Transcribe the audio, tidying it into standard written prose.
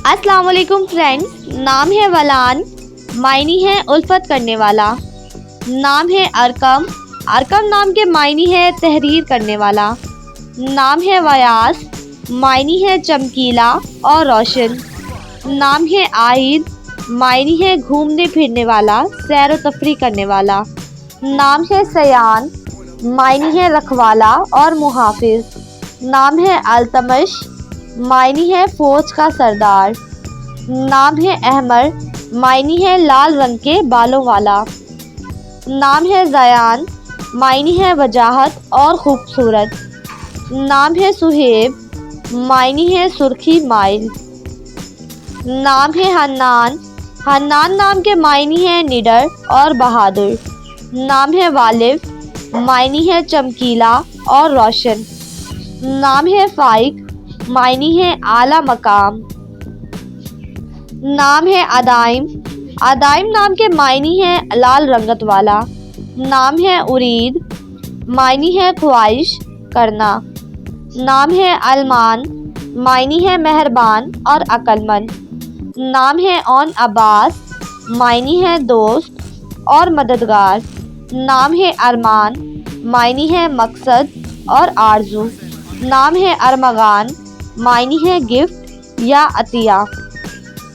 السلام علیکم فرینڈز، نام ہے ولان، معنی ہے الفت کرنے والا۔ نام ہے ارکم، ارکم نام کے معنی ہے تحریر کرنے والا۔ نام ہے ویاس، معنی ہے چمکیلا اور روشن۔ نام ہے عائد، معنی ہے گھومنے پھرنے والا، سیر و تفریح کرنے والا۔ نام ہے سیان، معنی ہے رکھوالا اور محافظ۔ نام ہے التمش، معنی ہے فوج کا سردار۔ نام ہے احمر، معنی ہے لال رنگ کے بالوں والا۔ نام ہے زیان، معنی ہے وجاہت اور خوبصورت۔ نام ہے سہیب، معنی ہے سرخی مائل۔ نام ہے حنان، حنان نام کے معنی ہے نڈر اور بہادر۔ نام ہے والف، معنی ہے چمکیلا اور روشن۔ نام ہے فائق، معنی ہے اعلیٰ مقام۔ نام ہے ادائم، ادائم نام کے معنی ہے لال رنگت والا۔ نام ہے ارید، معنی ہے خواہش کرنا۔ نام ہے المان، معنی ہے مہربان اور عقل مند۔ نام ہے اون عباس، معنی ہے دوست اور مددگار۔ نام ہے ارمان، معنی ہے مقصد اور آرزو۔ نام ہے ارمغان، معنی ہے گفٹ یا عطیہ۔